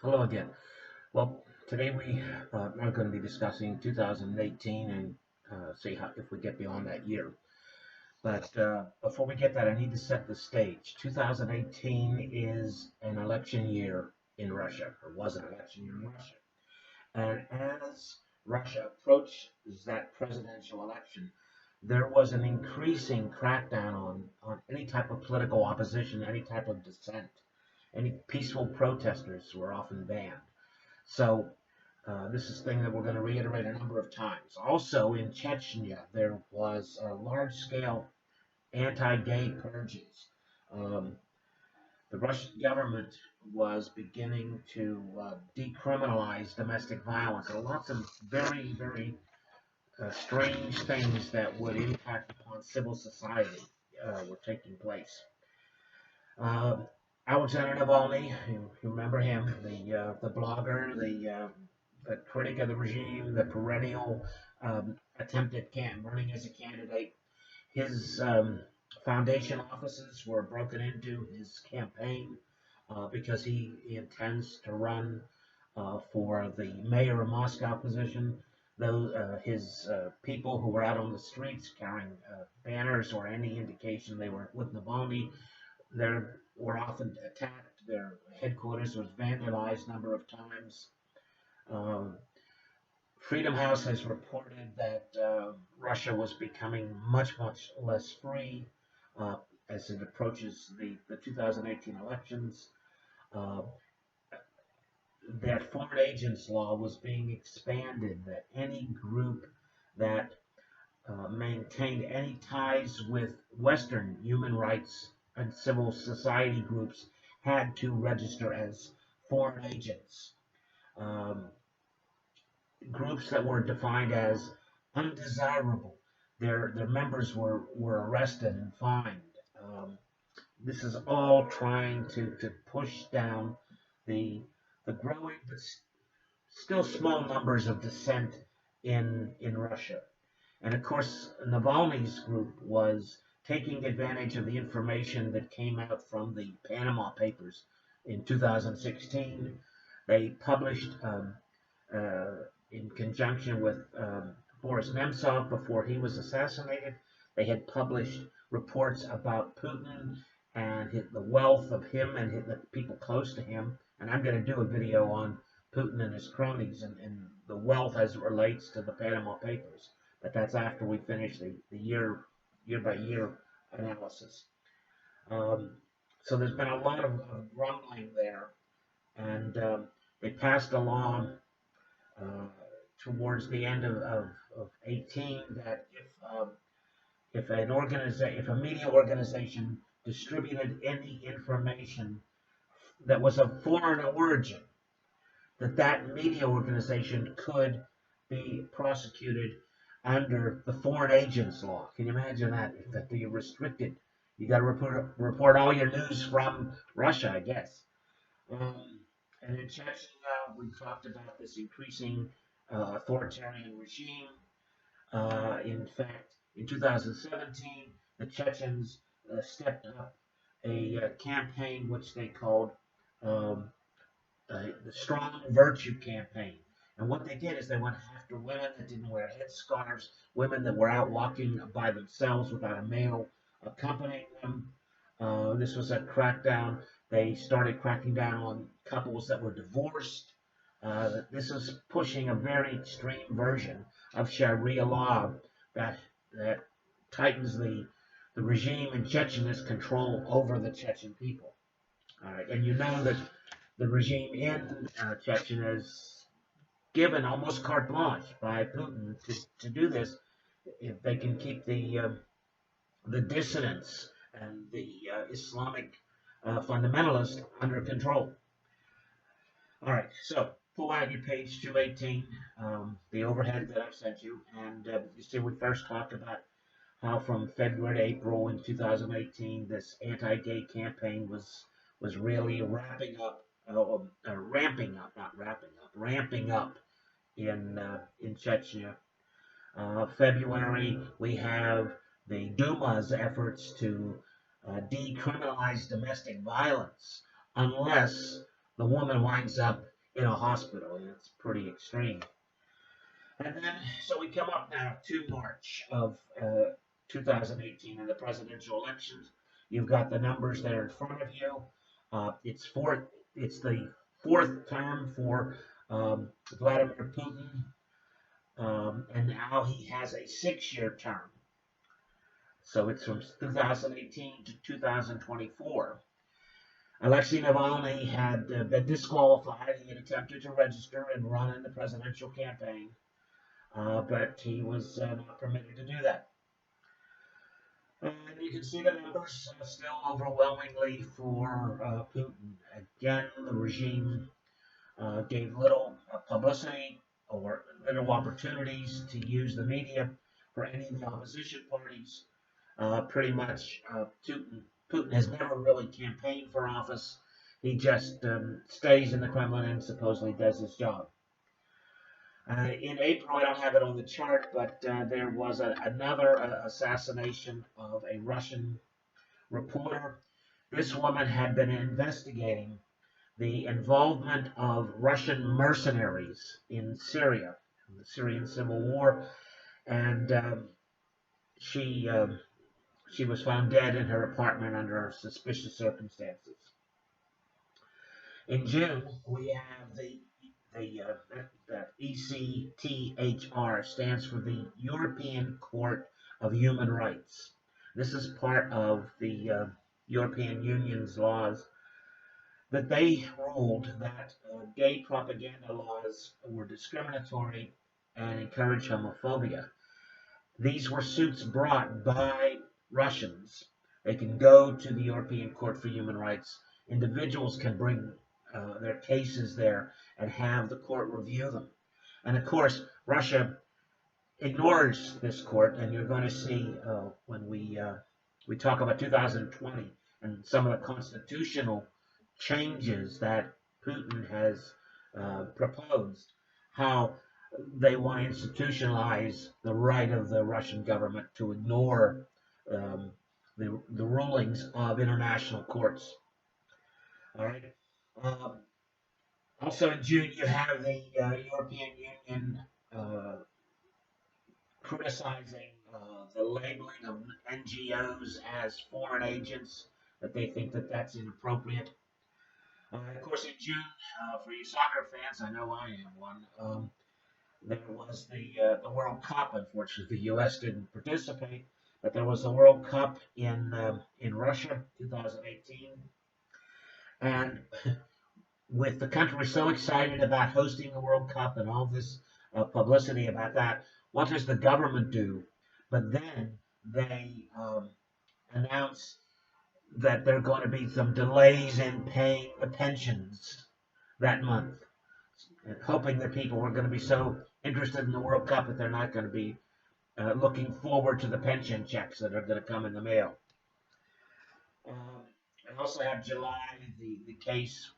Hello again. Well, today we are going to be discussing 2018 and see if we get beyond that year. But before we get that, I need to set the stage. 2018 is an election year in Russia, or was an election year in Russia. And as Russia approaches that presidential election, there was an increasing crackdown on any type of political opposition, any type of dissent. Any peaceful protesters were often banned. So this is a thing that we're going to reiterate a number of times. Also in Chechnya, there was a large-scale anti-gay purges. Um, the Russian government was beginning to decriminalize domestic violence, and lots of very, very strange things that would impact upon civil society were taking place. Um, Alexander Navalny, you remember him, the blogger, the critic of the regime, the perennial attempt at running as a candidate. His foundation offices were broken into his campaign because he intends to run for the mayor of Moscow position. Those his people who were out on the streets carrying banners or any indication they were with Navalny, they were often attacked. Their headquarters was vandalized a number of times. Um, Freedom House has reported that Russia was becoming much, much less free uh, as it approaches the 2018 elections. Uh, that foreign agents law was being expanded, that any group that maintained any ties with Western human rights and civil society groups had to register as foreign agents. Um, Groups that were defined as undesirable. Their members were arrested and fined. Um, this is all trying to push down the the growing but still small numbers of dissent in Russia. And of course, Navalny's group was taking advantage of the information that came out from the Panama Papers in 2016. They published uh, in conjunction with Boris Nemtsov before he was assassinated. They had published reports about Putin and the wealth of him and the people close to him. And I'm going to do a video on Putin and his cronies and the wealth as it relates to the Panama Papers. But that's after we finish the year by year analysis. Um, so there's been a lot of grumbling there, and they passed a law uh, towards the end of 18 that if a media organization distributed any information that was of foreign origin, that media organization could be prosecuted under the foreign agents law. Can you imagine that? That you're restricted. You got to report all your news from Russia, I guess. Um, and in Chechnya, we talked about this increasing authoritarian regime. In fact, in 2017, the Chechens stepped up a campaign which they called um, the Strong Virtue Campaign. And what they did is they went after women that didn't wear headscarves, women that were out walking by themselves without a male accompanying them. This was a crackdown. They started cracking down on couples that were divorced. This is pushing a very extreme version of Sharia law that that tightens the regime in Chechnya's control over the Chechen people. All right, and you know that the regime in Chechnya is given almost carte blanche by Putin to do this if they can keep the dissidents and the Islamic fundamentalists under control. All right, so pull out your page 218, the overhead that I've sent you, and you see we first talked about how from February to April in 2018 this anti-gay campaign was really ramping up, not wrapping up, ramping up in Chechnya. February, we have the Duma's efforts to decriminalize domestic violence unless the woman winds up in a hospital, and it's pretty extreme. And then, so we come up now to March of 2018 and the presidential elections. You've got the numbers there in front of you. It's fourth. It's the fourth term for Vladimir Putin, and now he has a 6-year term. So it's from 2018 to 2024. Alexei Navalny had been disqualified. He had attempted to register and run in the presidential campaign, but he was not permitted to do that. And you can see the numbers still overwhelmingly for Putin. Again, the regime gave little publicity or little opportunities to use the media for any of the opposition parties. Pretty much, Putin has never really campaigned for office. He just stays in the Kremlin and supposedly does his job. In April, I don't have it on the chart, but there was another assassination of a Russian reporter. This woman had been investigating the involvement of Russian mercenaries in Syria, in the Syrian civil war, and she was found dead in her apartment under suspicious circumstances. In June, we have that ECTHR stands for the European Court of Human Rights. This is part of the European Union's laws that they ruled that gay propaganda laws were discriminatory and encouraged homophobia. These were suits brought by Russians. They can go to the European Court for Human Rights. Individuals can bring their cases there and have the court review them. And of course, Russia ignores this court, and you're going to see when we talk about 2020 and some of the constitutional changes that Putin has proposed, how they want to institutionalize the right of the Russian government to ignore the rulings of international courts. All right. Also in June, you have the European Union criticizing the labeling of NGOs as foreign agents, that they think that that's inappropriate. Of course, in June, for you soccer fans, I know I am one, there was the World Cup. Unfortunately, the U.S. didn't participate, but there was the World Cup in Russia, 2018, and with the country so excited about hosting the World Cup and all this publicity about that, what does the government do? But then they announce that there are going to be some delays in paying the pensions that month, hoping that people were going to be so interested in the World Cup that they're not going to be looking forward to the pension checks that are going to come in the mail. I also have July, the case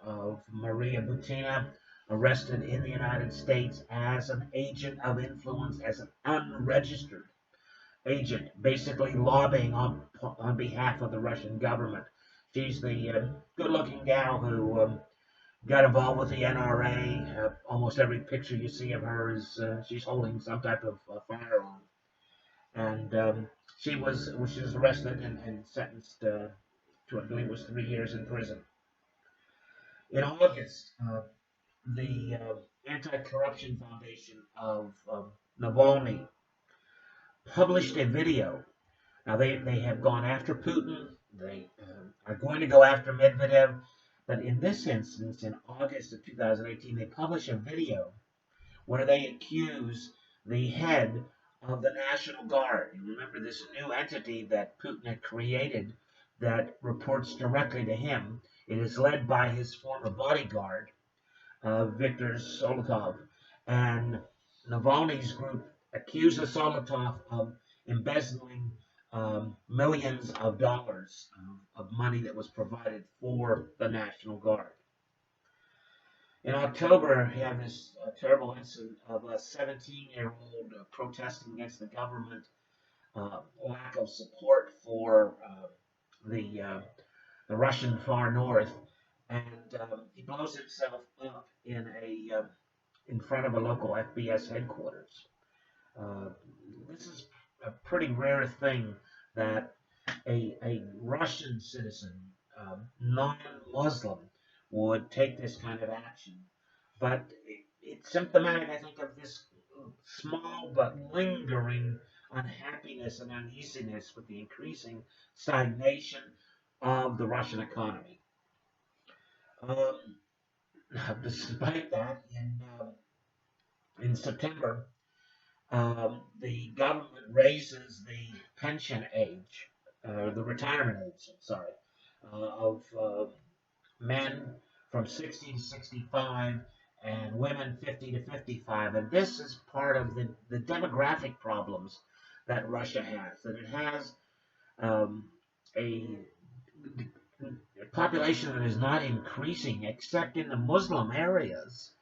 of Maria Butina, arrested in the United States as an agent of influence, as an unregistered agent, basically lobbying on behalf of the Russian government. She's the good-looking gal who got involved with the NRA. Almost every picture you see of her is she's holding some type of firearm. And she was arrested and sentenced to, I believe it was 3 years in prison. In August, the Anti-Corruption Foundation of Navalny published a video. Now, they have gone after Putin. They are going to go after Medvedev. But in this instance, in August of 2018, they publish a video where they accuse the head of the National Guard. You remember this new entity that Putin had created that reports directly to him. It is led by his former bodyguard, Viktor Solotov. And Navalny's group accuses Solotov of embezzling millions of dollars of money that was provided for the National Guard. In October, we have this terrible incident of a 17-year-old protesting against the government, lack of support for the Russian far north, and he blows himself up in front of a local FBS headquarters. Uh, this is a pretty rare thing that a Russian citizen, non-Muslim, would take this kind of action. But it's symptomatic, I think, of this small but lingering unhappiness and uneasiness with the increasing stagnation of the Russian economy. Um, Despite that, in September, the government raises the pension age, the retirement age, sorry, of men from 60 to 65 and women 50 to 55. And this is part of the demographic problems that Russia has, that it has um, a, a population that is not increasing except in the Muslim areas.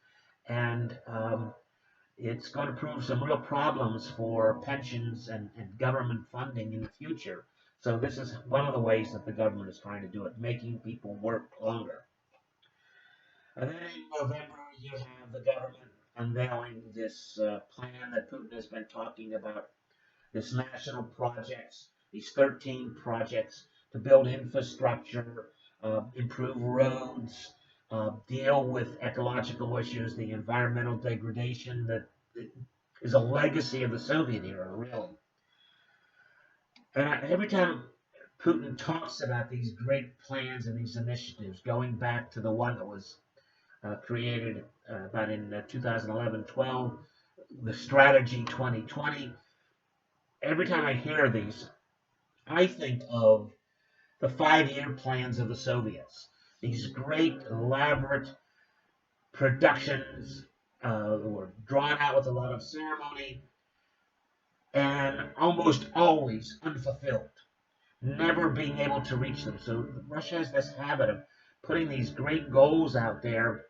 And it's going to prove some real problems for pensions and government funding in the future. So this is one of the ways that the government is trying to do it, making people work longer. And then in November, you have the government unveiling this plan that Putin has been talking about, this national projects, these 13 projects to build infrastructure, improve roads, deal with ecological issues, the environmental degradation that is a legacy of the Soviet era, really. And every time Putin talks about these great plans and these initiatives, going back to the one that was created about in 2011-12, the Strategy 2020, every time I hear these, I think of the 5-year plans of the Soviets. These great, elaborate productions were drawn out with a lot of ceremony and almost always unfulfilled, never being able to reach them. So Russia has this habit of putting these great goals out there,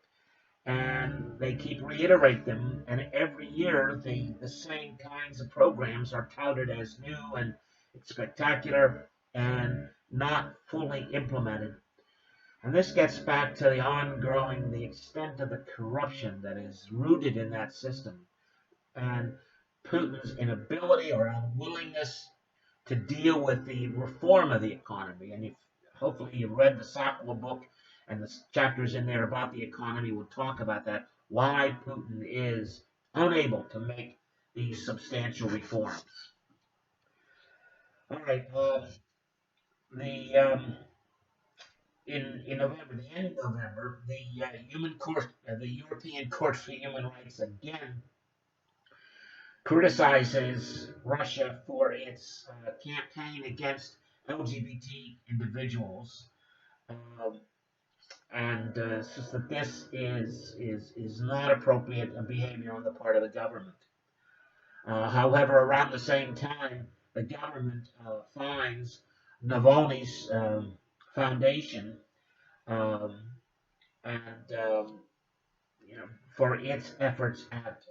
and they keep reiterate them, and every year the same kinds of programs are touted as new and spectacular and not fully implemented. And this gets back to the extent of the corruption that is rooted in that system, and Putin's inability or unwillingness to deal with the reform of the economy. And if hopefully you've read the Sokolow book, and the chapters in there about the economy will talk about that, why Putin is unable to make these substantial reforms. All right, the in November, the end of November, the European Court for Human Rights again criticizes Russia for its campaign against LGBT individuals, um, and says that this is not appropriate behavior on the part of the government. However, around the same time, the government fines Navalny's foundation, um, and you know, for its efforts at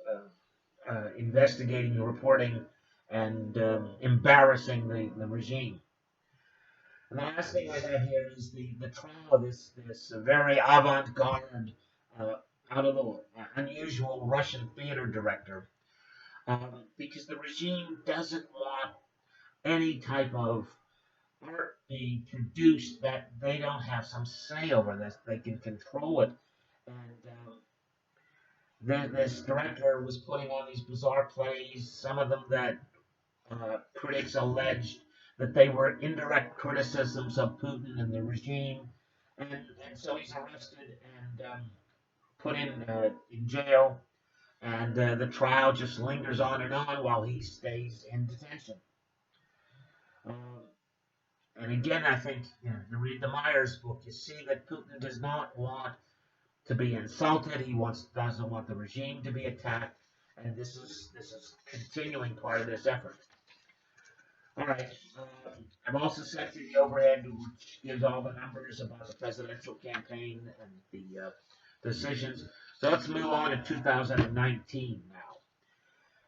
investigating, reporting, and embarrassing the regime. And the last thing I have here is the trial of this very avant-garde, uh, out of the unusual Russian theater director, because the regime doesn't want any type of art being produced that they don't have some say over this. They can control it. And this director was putting on these bizarre plays, some of them that critics alleged that they were indirect criticisms of Putin and the regime. And so he's arrested and put in jail. And the trial just lingers on and on while he stays in detention. Um, and again, I think, you read the Myers book, you see that Putin does not want to be insulted. He doesn't want the regime to be attacked, and this is continuing part of this effort. All right. I've also sent you the overhead, which gives all the numbers about the presidential campaign and the decisions. So let's move on to 2019 now.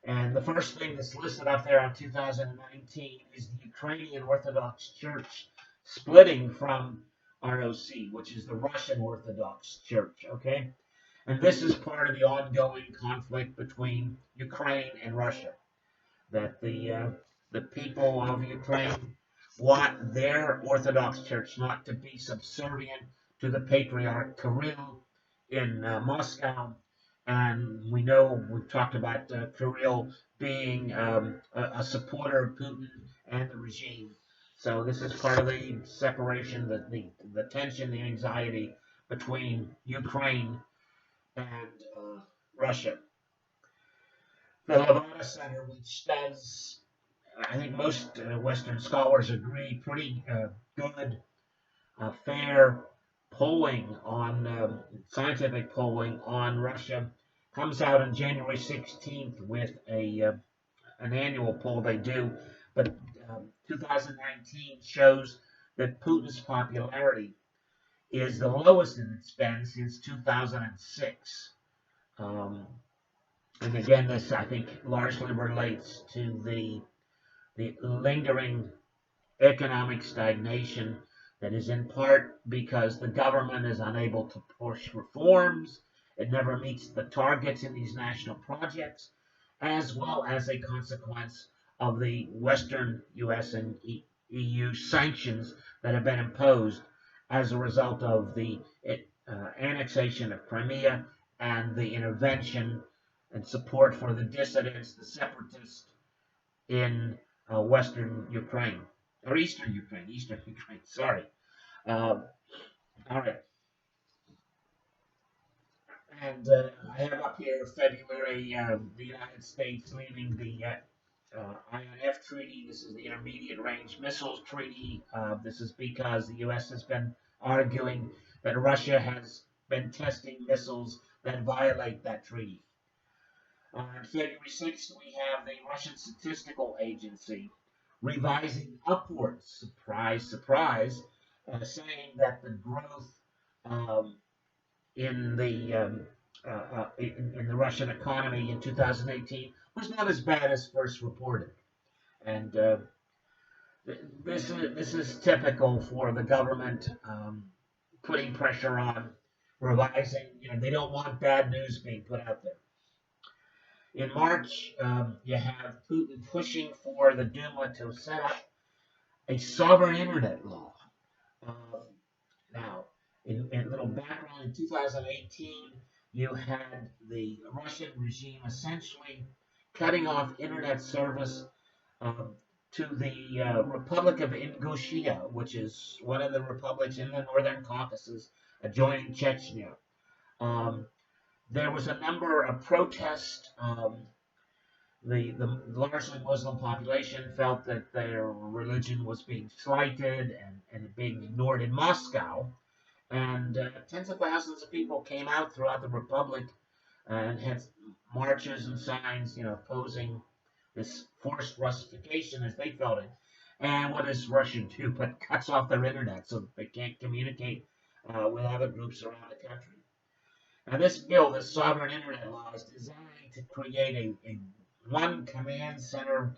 And the first thing that's listed up there on 2019 is the Ukrainian Orthodox Church splitting from ROC, which is the Russian Orthodox Church, okay? And this is part of the ongoing conflict between Ukraine and Russia. That the people of Ukraine want their Orthodox Church not to be subservient to the Patriarch Kirill in Moscow, and we know we've talked about Kirill being a supporter of Putin and the regime. So this is part of the separation, the tension, the anxiety between Ukraine and Russia. The Levada Center, which does, I think most Western scholars agree, pretty good, fair polling on scientific polling on Russia, comes out on January 16th with an annual poll they do, but 2019 shows that Putin's popularity is the lowest it's been since 2006. Um, and again, this I think largely relates to the lingering economic stagnation that is in part because the government is unable to push reforms. It never meets the targets in these national projects, as well as a consequence of the Western US and EU sanctions that have been imposed as a result of the annexation of Crimea and the intervention and support for the dissidents, the separatists in Western Ukraine, or Eastern Ukraine, sorry. All right. And I have up here February, the United States leaving the INF Treaty. This is the Intermediate Range Missiles Treaty. This is because the U.S. has been arguing that Russia has been testing missiles that violate that treaty. On February 6th, we have the Russian Statistical Agency revising upwards, surprise, surprise, saying that the growth um, in the Russian economy in 2018 was not as bad as first reported, and this is typical for the government putting pressure on revising. They don't want bad news being put out there. In March, you have Putin pushing for the Duma to set up a sovereign internet law. Now, in little background, in 2018, you had the Russian regime essentially cutting off internet service to the Republic of Ingushetia, which is one of the republics in the Northern Caucasus adjoining Chechnya. Um, there was a number of protests. The largely Muslim population felt that their religion was being slighted and being ignored in Moscow. And tens of thousands of people came out throughout the republic and had marches and signs, opposing this forced Russification as they felt it. And what does Russia do but cuts off their internet so that they can't communicate with other groups around the country? Now, this bill, this sovereign internet law, is designed to create a one command center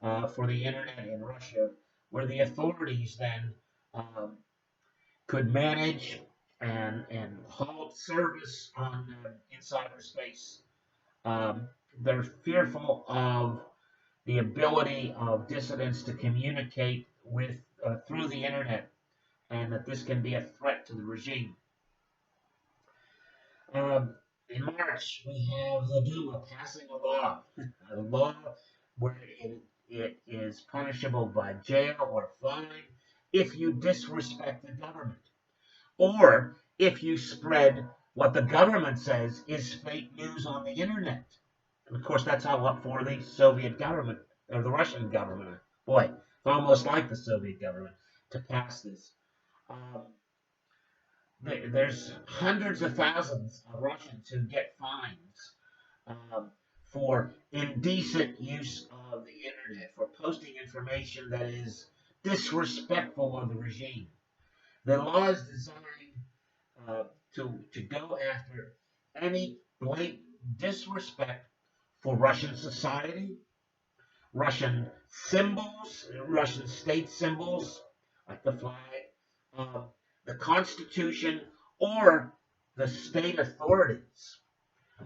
for the internet in Russia, where the authorities then could manage and halt service on in cyberspace. They're fearful of the ability of dissidents to communicate with through the internet, and that this can be a threat to the regime. In March, we have the Duma passing a law where it is punishable by jail or fine if you disrespect the government, or if you spread what the government says is fake news on the internet. And of course, that's how up for the Soviet government, or the Russian government. Boy, it's almost like the Soviet government to pass this. Um, there's hundreds of thousands of Russians who get fines for indecent use of the internet, for posting information that is disrespectful of the regime. The law is designed to go after any blatant disrespect for Russian society, Russian symbols, Russian state symbols like the flag, the Constitution or the state authorities.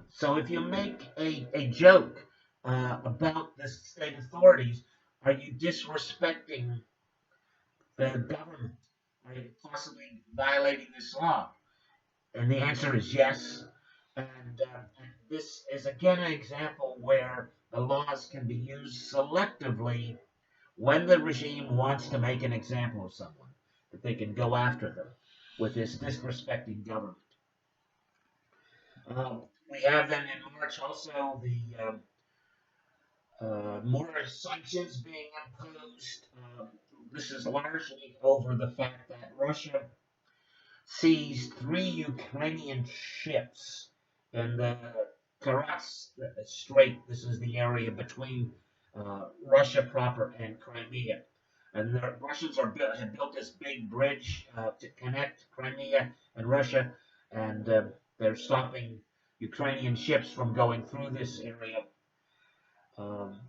So if you make a joke about the state authorities, are you disrespecting the government? Are you possibly violating this law? And the answer is yes. And this is again an example where the laws can be used selectively when the regime wants to make an example of someone, that they can go after them with this disrespecting government. We have then in March also the more sanctions being imposed. This is largely over the fact that Russia seized 3 Ukrainian ships in the Karats Strait. This is the area between Russia proper and Crimea. And the Russians have built this big bridge to connect Crimea and Russia, and they're stopping Ukrainian ships from going through this area. Um,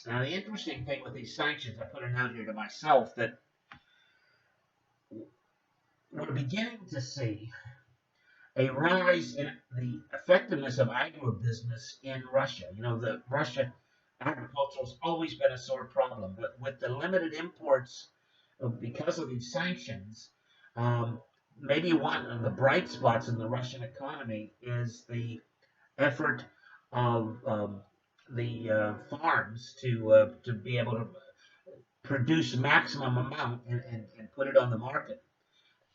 Now, the interesting thing with these sanctions, I put a note here to myself that we're beginning to see a rise in the effectiveness of agribusiness in Russia. You know, the Russia agriculture has always been a sore problem, but with the limited imports because of these sanctions, um, maybe one of the bright spots in the Russian economy is the effort of the farms to be able to produce maximum amount and put it on the market.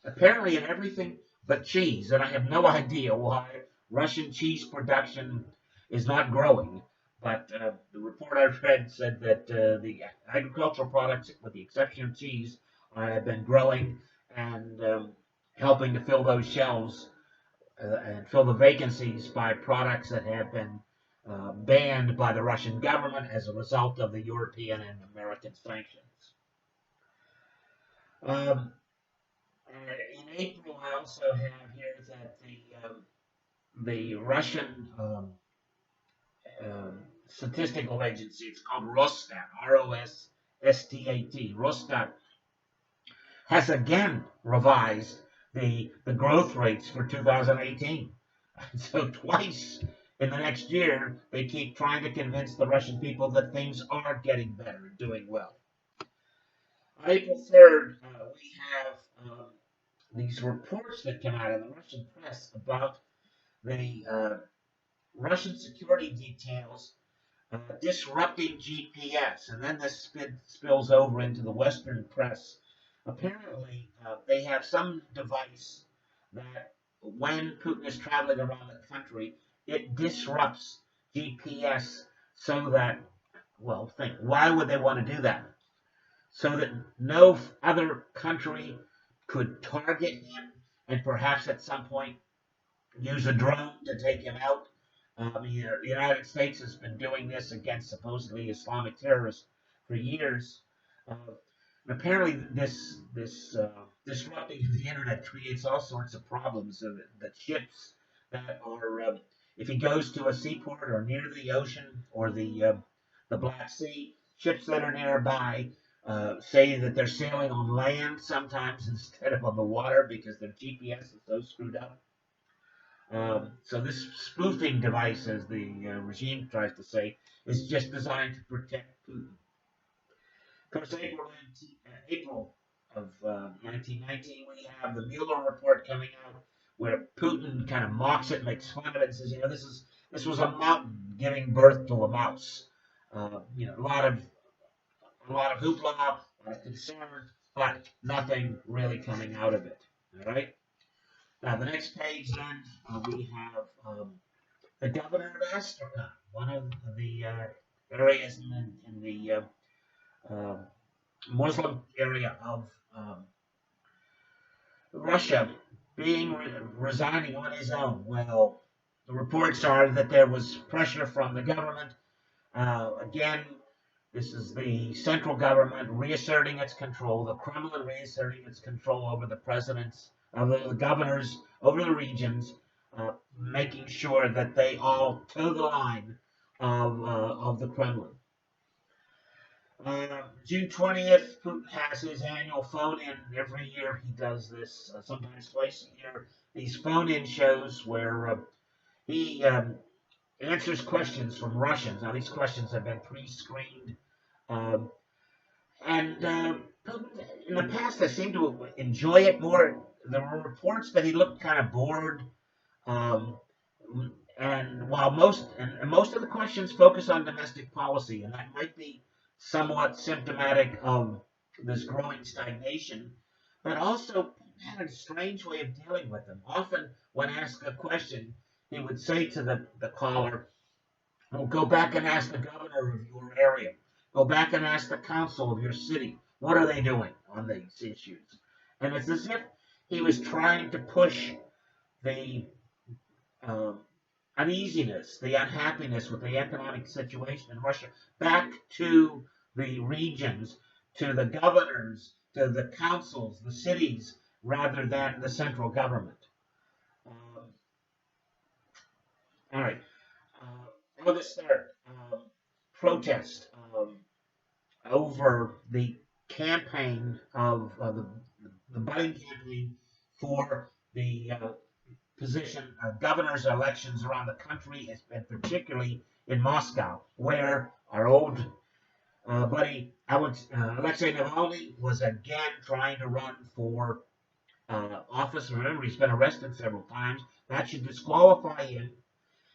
Apparently in everything but cheese, and I have no idea why Russian cheese production is not growing. But the report I read said that the agricultural products, with the exception of cheese, have been growing and helping to fill those shelves and fill the vacancies by products that have been banned by the Russian government as a result of the European and American sanctions. Um, in April, I also have here that the Russian statistical agency, it's called Rostat, Rostat, Rostat, has again revised the growth rates for 2018. So twice in the next year, they keep trying to convince the Russian people that things are getting better and doing well. On April 3rd, we have these reports that come out in the Russian press about the Russian security details disrupting GPS, and then this spills over into the Western press. Apparently, they have some device that, when Putin is traveling around the country, it disrupts GPS so that, well, think, why would they want to do that? So that no other country could target him and perhaps at some point use a drone to take him out. The United States has been doing this against supposedly Islamic terrorists for years. Uh, and apparently, this disrupting of the internet creates all sorts of problems. So that ships that are, if he goes to a seaport or near the ocean or the Black Sea, ships that are nearby say that they're sailing on land sometimes instead of on the water because their GPS is so screwed up. So this spoofing device, as the regime tries to say, is just designed to protect Putin. Of course, April of 1919, we have the Mueller report coming out, where Putin kind of mocks it, makes fun of it, and says, this was a mountain giving birth to a mouse. A lot of hoopla, a lot of concern, but nothing really coming out of it. All right. Now the next page, then we have the governor of Astrakhan, one of the areas in the uh, Muslim area of Russia, resigning on his own. Well, the reports are that there was pressure from the government. Again, this is the central government reasserting its control, the Kremlin reasserting its control over the presidents, of the governors, over the regions, making sure that they all toe the line of the Kremlin. June 20th, Putin has his annual phone-in. Every year he does this, sometimes twice a year. These phone-in shows where he answers questions from Russians. Now, these questions have been pre-screened. Um, and Putin, in the past, I seem to enjoy it more. There were reports that he looked kind of bored. Um, and while most of the questions focus on domestic policy, and that might be somewhat symptomatic of this growing stagnation, but also had a strange way of dealing with them. Often, when asked a question, he would say to the caller, well, go back and ask the governor of your area. Go back and ask the council of your city. What are they doing on these issues? And it's as if he was trying to push the um, uneasiness, the unhappiness with the economic situation in Russia back to the regions, to the governors, to the councils, the cities, rather than the central government. Um, all right. August 3rd, protest over the campaign of the budding campaign for the position governor's elections around the country, and particularly in Moscow, where our old buddy Alexei Navalny was again trying to run for office. Remember, he's been arrested several times. That should disqualify him.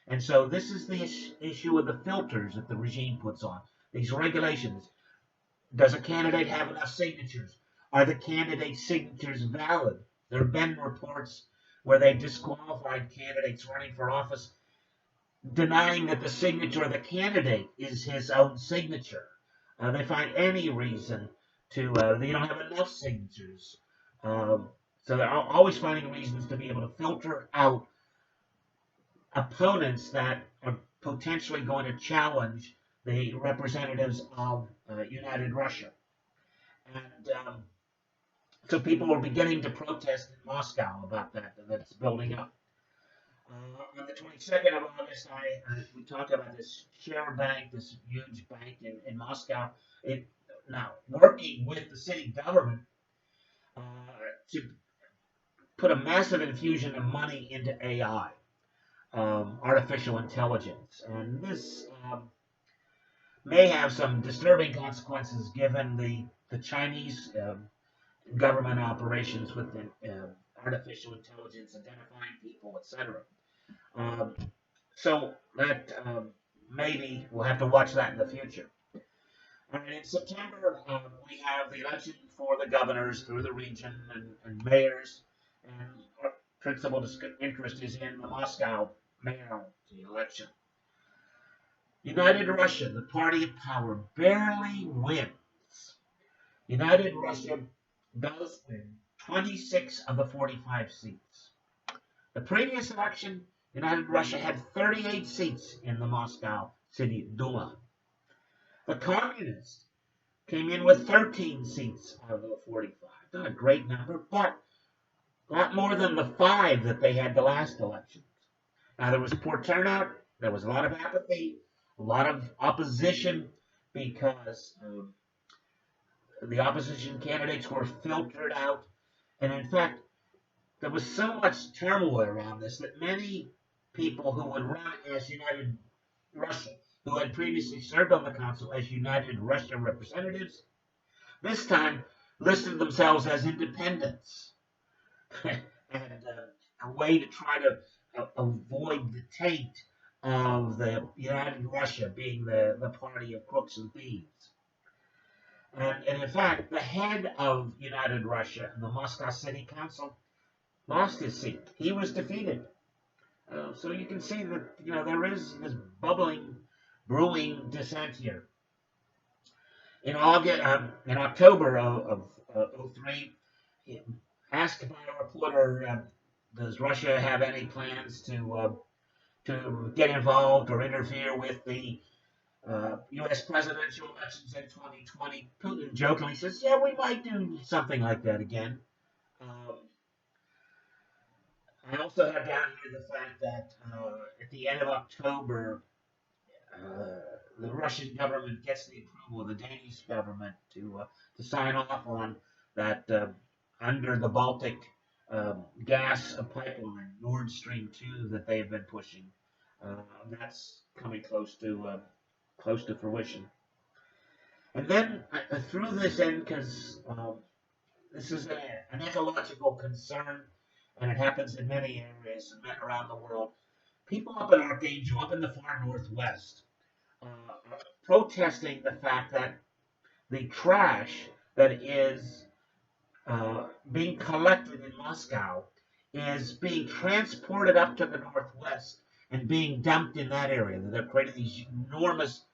And so this is the issue of the filters that the regime puts on. These regulations. Does a candidate have enough signatures? Are the candidate's signatures valid? There have been reports where they disqualified candidates running for office, denying that the signature of the candidate is his own signature. They find any reason to, they don't have enough signatures. Um, so they're always finding reasons to be able to filter out opponents that are potentially going to challenge the representatives of United Russia. And so people were beginning to protest in Moscow about that. That's building up. On the 22nd of August, we talked about this share bank, this huge bank in Moscow. It now working with the city government uh, to put a massive infusion of money into AI, artificial intelligence, and this may have some disturbing consequences given the Chinese government operations with artificial intelligence, identifying people, etc. Um, so that maybe we'll have to watch that in the future. And in September, we have the election for the governors through the region and mayors. And our principal interest is in the Moscow mayoral election. United Russia, the party of power, barely wins. United Russia does win 26 of the 45 seats. The previous election, United Russia had 38 seats in the Moscow City Duma. The communists came in with 13 seats out of the 45. Not a great number, but a lot more than the 5 that they had the last election. Now, there was poor turnout, there was a lot of apathy, a lot of opposition because the opposition candidates were filtered out. And in fact, there was so much turmoil around this that many people who would run as United Russia, who had previously served on the council as United Russia representatives, this time listed themselves as independents. And a way to try to avoid the taint of the United Russia being the party of crooks and thieves. And in fact, the head of United Russia in the Moscow City Council lost his seat. He was defeated. So you can see that there is this bubbling, brewing dissent here. In October of 03, asked by a reporter, does Russia have any plans to get involved or interfere with the U.S. presidential elections in 2020? Putin jokingly says, "Yeah, we might do something like that again." Um, I also have down here the fact that at the end of October, the Russian government gets the approval of the Danish government to sign off on that under the Baltic gas pipeline, Nord Stream 2, that they've been pushing. That's coming close to fruition. And then I threw this in because this is an ecological concern, and it happens in many areas around the world. People up in Archangel, up in the far northwest, are protesting the fact that the trash that is being collected in Moscow is being transported up to the northwest and being dumped in that area. They're creating these enormous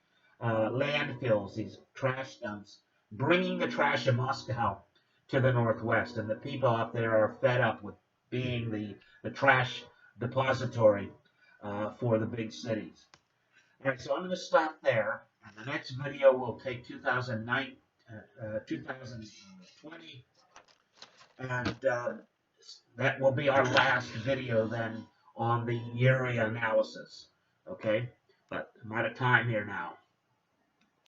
landfills, these trash dumps, bringing the trash of Moscow to the northwest. And the people up there are fed up with being the trash depository for the big cities. All right, so I'm going to stop there. And the next video will take 2020, and that will be our last video then on the Uri analysis. Okay, but I'm out of time here now.